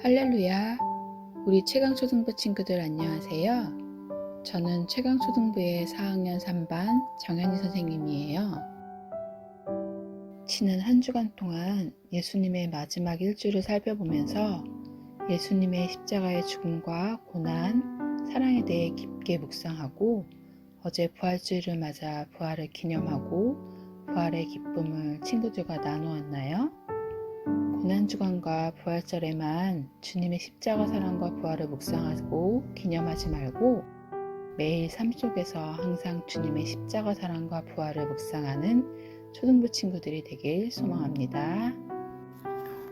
할렐루야! 우리 최강초등부 친구들 안녕하세요. 저는 최강초등부의 4학년 3반 정현희 선생님이에요. 지난 한 주간 동안 예수님의 마지막 일주를 살펴보면서 예수님의 십자가의 죽음과 고난, 사랑에 대해 깊게 묵상하고 어제 부활주일을 맞아 부활을 기념하고 부활의 기쁨을 친구들과 나누었나요? 고난주간과 부활절에만 주님의 십자가 사랑과 부활을 묵상하고 기념하지 말고 매일 삶 속에서 항상 주님의 십자가 사랑과 부활을 묵상하는 초등부 친구들이 되길 소망합니다.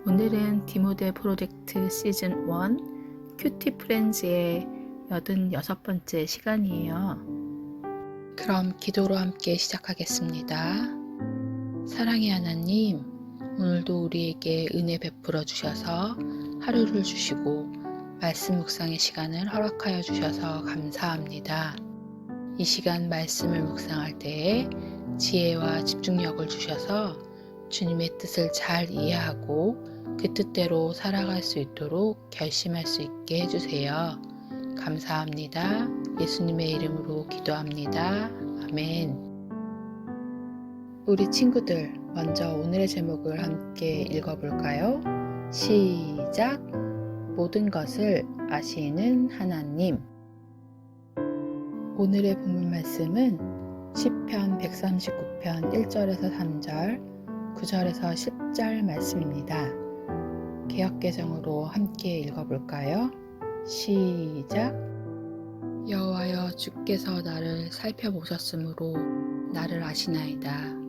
오늘은 디모데 프로젝트 시즌 1 큐티 프렌즈의 86번째 시간이에요. 그럼 기도로 함께 시작하겠습니다. 사랑의 하나님, 오늘도 우리에게 은혜 베풀어 주셔서 하루를 주시고 말씀 묵상의 시간을 허락하여 주셔서 감사합니다. 이 시간 말씀을 묵상할 때에 지혜와 집중력을 주셔서 주님의 뜻을 잘 이해하고 그 뜻대로 살아갈 수 있도록 결심할 수 있게 해주세요. 감사합니다. 예수님의 이름으로 기도합니다. 아멘. 우리 친구들, 먼저 오늘의 제목을 함께 읽어볼까요? 시작! 모든 것을 아시는 하나님. 오늘의 본문 말씀은 시편 139편 1절에서 3절, 9절에서 10절 말씀입니다. 개역개정으로 함께 읽어볼까요? 시작! 여호와여, 주께서 나를 살펴보셨으므로 나를 아시나이다.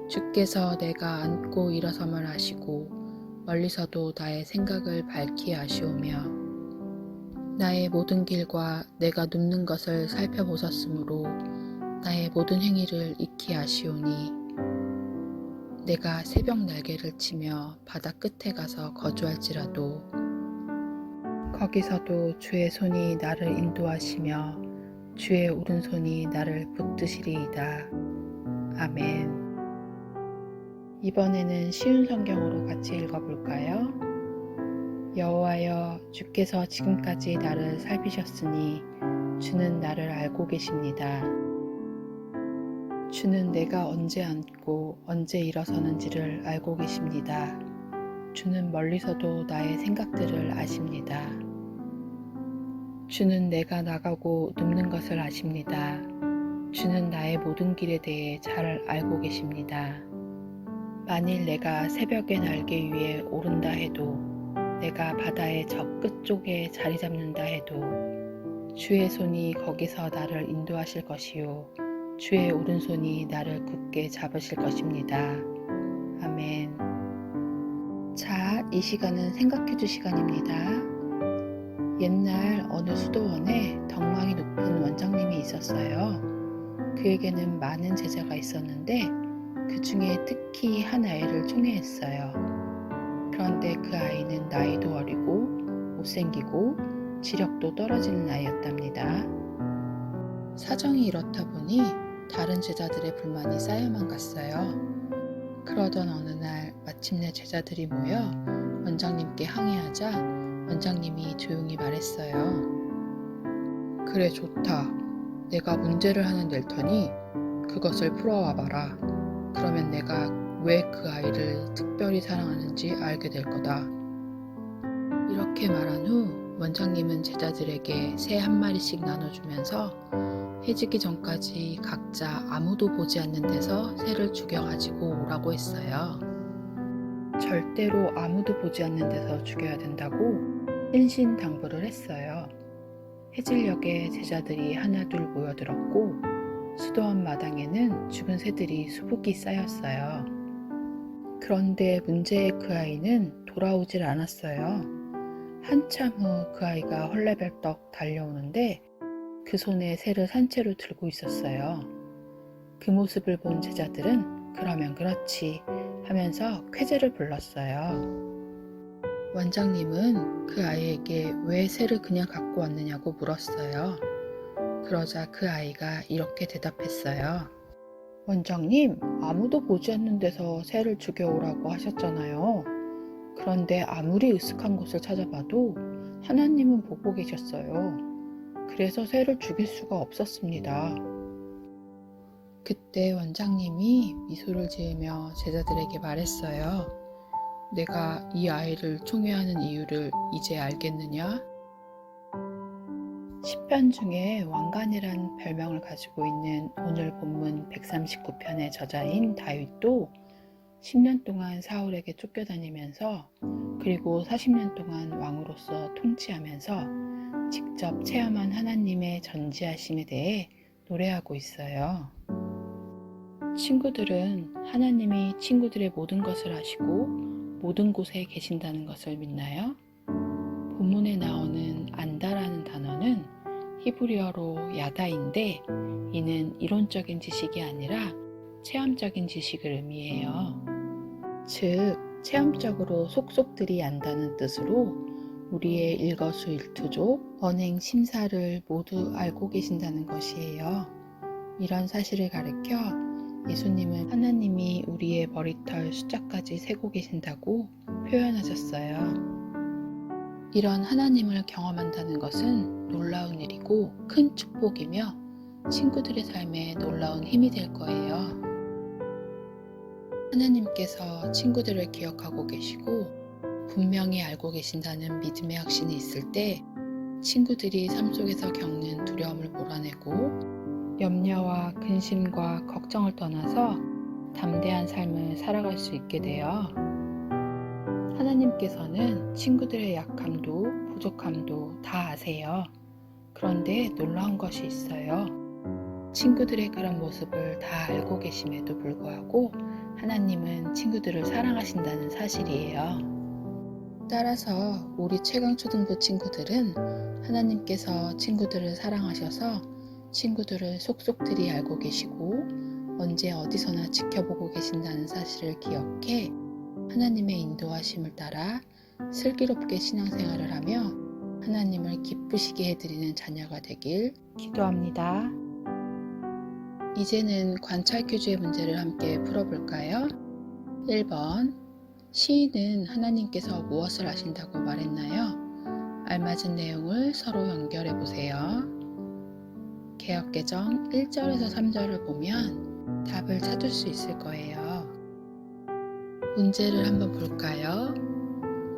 주께서 내가 앉고 일어섬을 아시고 멀리서도 나의 생각을 밝히 아시오며 나의 모든 길과 내가 눕는 것을 살펴보셨으므로 나의 모든 행위를 익히 아시오니 내가 새벽 날개를 치며 바다 끝에 가서 거주할지라도 거기서도 주의 손이 나를 인도하시며 주의 오른손이 나를 붙드시리이다. 아멘. 이번에는 쉬운 성경으로 같이 읽어볼까요? 여호와여, 주께서 지금까지 나를 살피셨으니 주는 나를 알고 계십니다. 주는 내가 언제 앉고 언제 일어서는지를 알고 계십니다. 주는 멀리서도 나의 생각들을 아십니다. 주는 내가 나가고 눕는 것을 아십니다. 주는 나의 모든 길에 대해 잘 알고 계십니다. 만일 내가 새벽의 날개 위에 오른다 해도 내가 바다의 저 끝쪽에 자리 잡는다 해도 주의 손이 거기서 나를 인도하실 것이요 주의 오른손이 나를 굳게 잡으실 것입니다. 아멘. 자, 이 시간은 생각해줄 시간입니다. 옛날 어느 수도원에 덕망이 높은 원장님이 있었어요. 그에게는 많은 제자가 있었는데 그 중에 특히 한 아이를 총애했어요. 그런데 그 아이는 나이도 어리고 못생기고 지력도 떨어지는 아이였답니다. 사정이 이렇다 보니 다른 제자들의 불만이 쌓여만 갔어요. 그러던 어느 날 마침내 제자들이 모여 원장님께 항의하자 원장님이 조용히 말했어요. 그래, 좋다. 내가 문제를 하나 낼 테니 그것을 풀어와 봐라. 그러면 내가 왜 그 아이를 특별히 사랑하는지 알게 될 거다. 이렇게 말한 후 원장님은 제자들에게 새 한 마리씩 나눠주면서 해지기 전까지 각자 아무도 보지 않는 데서 새를 죽여가지고 오라고 했어요. 절대로 아무도 보지 않는 데서 죽여야 된다고 신신당부를 했어요. 해질녘에 제자들이 하나둘 모여들었고 수도원 마당에는 죽은 새들이 수북이 쌓였어요. 그런데 문제의 그 아이는 돌아오질 않았어요. 한참 후 그 아이가 헐레벌떡 달려오는데 그 손에 새를 산채로 들고 있었어요. 그 모습을 본 제자들은 그러면 그렇지 하면서 쾌재를 불렀어요. 원장님은 그 아이에게 왜 새를 그냥 갖고 왔느냐고 물었어요. 그러자 그 아이가 이렇게 대답했어요. 원장님, 아무도 보지 않는 데서 새를 죽여오라고 하셨잖아요. 그런데 아무리 으슥한 곳을 찾아봐도 하나님은 보고 계셨어요. 그래서 새를 죽일 수가 없었습니다. 그때 원장님이 미소를 지으며 제자들에게 말했어요. 내가 이 아이를 총애하는 이유를 이제 알겠느냐? 시편 중에 왕관이란 별명을 가지고 있는 오늘 본문 139편의 저자인 다윗도 10년 동안 사울에게 쫓겨다니면서 그리고 40년 동안 왕으로서 통치하면서 직접 체험한 하나님의 전지하심에 대해 노래하고 있어요. 친구들은 하나님이 친구들의 모든 것을 아시고 모든 곳에 계신다는 것을 믿나요? 본문에 나오는 안다라는 단어는 히브리어로 야다인데 이는 이론적인 지식이 아니라 체험적인 지식을 의미해요. 즉, 체험적으로 속속들이 안다는 뜻으로 우리의 일거수일투족, 언행, 심사를 모두 알고 계신다는 것이에요. 이런 사실을 가리켜 예수님은 하나님이 우리의 머리털 숫자까지 세고 계신다고 표현하셨어요. 이런 하나님을 경험한다는 것은 놀라운 일이고 큰 축복이며 친구들의 삶에 놀라운 힘이 될 거예요. 하나님께서 친구들을 기억하고 계시고 분명히 알고 계신다는 믿음의 확신이 있을 때 친구들이 삶 속에서 겪는 두려움을 몰아내고 염려와 근심과 걱정을 떠나서 담대한 삶을 살아갈 수 있게 돼요. 하나님께서는 친구들의 약함도 부족함도 다 아세요. 그런데 놀라운 것이 있어요. 친구들의 그런 모습을 다 알고 계심에도 불구하고 하나님은 친구들을 사랑하신다는 사실이에요. 따라서 우리 최강초등부 친구들은 하나님께서 친구들을 사랑하셔서 친구들을 속속들이 알고 계시고 언제 어디서나 지켜보고 계신다는 사실을 기억해 하나님의 인도하심을 따라 슬기롭게 신앙생활을 하며 하나님을 기쁘시게 해드리는 자녀가 되길 기도합니다. 이제는 관찰 퀴즈의 문제를 함께 풀어볼까요? 1번. 시인은 하나님께서 무엇을 아신다고 말했나요? 알맞은 내용을 서로 연결해 보세요. 개역개정 1절에서 3절을 보면 답을 찾을 수 있을 거예요. 문제를 한번 볼까요?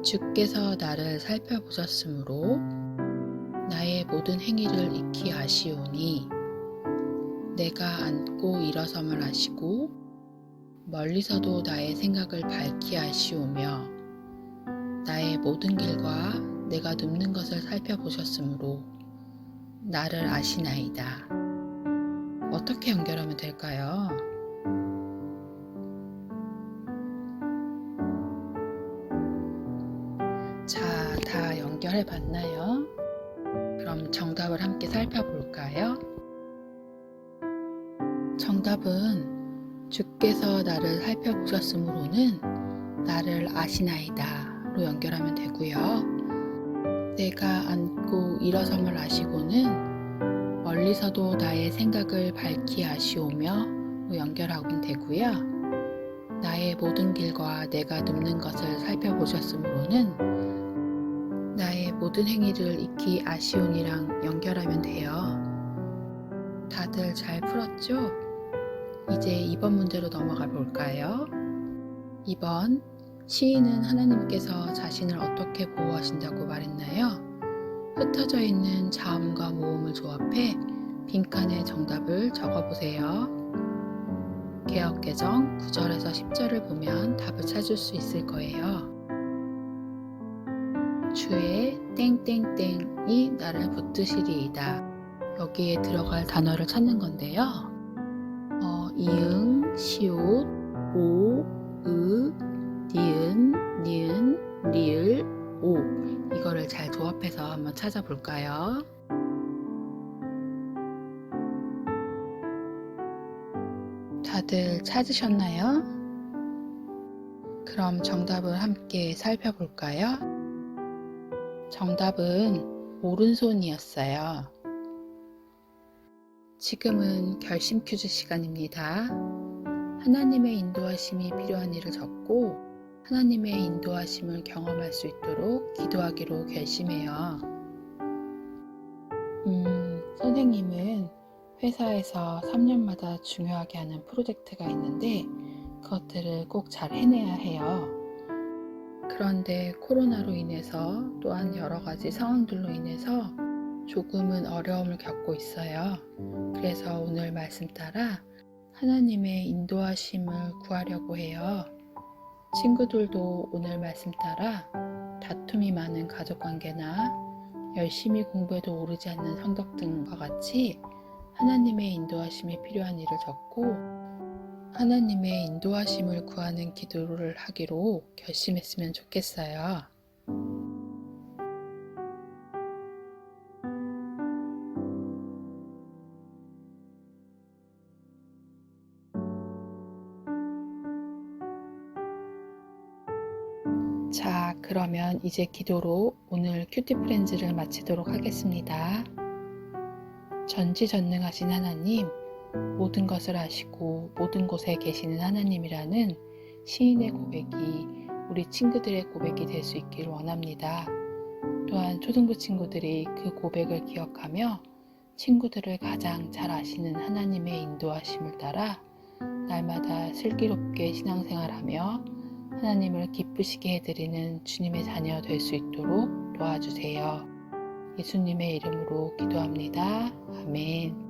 주께서 나를 살펴보셨으므로 나의 모든 행위를 익히 아시오니 내가 앉고 일어섬을 아시고 멀리서도 나의 생각을 밝히 아시오며 나의 모든 길과 내가 눕는 것을 살펴보셨으므로 나를 아시나이다. 어떻게 연결하면 될까요? 자, 다 연결해 봤나요? 그럼 정답을 함께 살펴볼까요? 정답은 주께서 나를 살펴보셨으므로는 나를 아시나이다 로 연결하면 되고요. 내가 앉고 일어섬을 아시고는 멀리서도 나의 생각을 밝히 아시오며 로 연결하면 되고요. 나의 모든 길과 내가 눕는 것을 살펴보셨으므로는 나의 모든 행위를 익히 아시오니랑 연결하면 돼요. 다들 잘 풀었죠? 이제 2번 문제로 넘어가 볼까요? 2번. 시인은 하나님께서 자신을 어떻게 보호하신다고 말했나요? 흩어져 있는 자음과 모음을 조합해 빈칸에 정답을 적어보세요. 개역개정 9절에서 10절을 보면 답을 찾을 수 있을 거예요. 주의 땡땡땡이 나를 붙드시리이다. 여기에 들어갈 단어를 찾는 건데요. 이응, 시옷, 오, 으, 니은, 니은, 리을, 오. 이거를 잘 조합해서 한번 찾아볼까요? 다들 찾으셨나요? 그럼 정답을 함께 살펴볼까요? 정답은 오른손이었어요. 지금은 결심 퀴즈 시간입니다. 하나님의 인도하심이 필요한 일을 적고 하나님의 인도하심을 경험할 수 있도록 기도하기로 결심해요. 선생님은 회사에서 3년마다 중요하게 하는 프로젝트가 있는데 그것들을 꼭 잘 해내야 해요. 그런데 코로나로 인해서 또한 여러 가지 상황들로 인해서 조금은 어려움을 겪고 있어요. 그래서 오늘 말씀 따라 하나님의 인도하심을 구하려고 해요. 친구들도 오늘 말씀 따라 다툼이 많은 가족관계나 열심히 공부해도 오르지 않는 성적 등과 같이 하나님의 인도하심이 필요한 일을 적고 하나님의 인도하심을 구하는 기도를 하기로 결심했으면 좋겠어요. 자, 그러면 이제 기도로 오늘 큐티 프렌즈를 마치도록 하겠습니다. 전지전능하신 하나님, 모든 것을 아시고 모든 곳에 계시는 하나님이라는 시인의 고백이 우리 친구들의 고백이 될 수 있기를 원합니다. 또한 초등부 친구들이 그 고백을 기억하며 친구들을 가장 잘 아시는 하나님의 인도하심을 따라 날마다 슬기롭게 신앙생활하며 하나님을 기쁘시게 해드리는 주님의 자녀 될 수 있도록 도와주세요. 예수님의 이름으로 기도합니다. 아멘.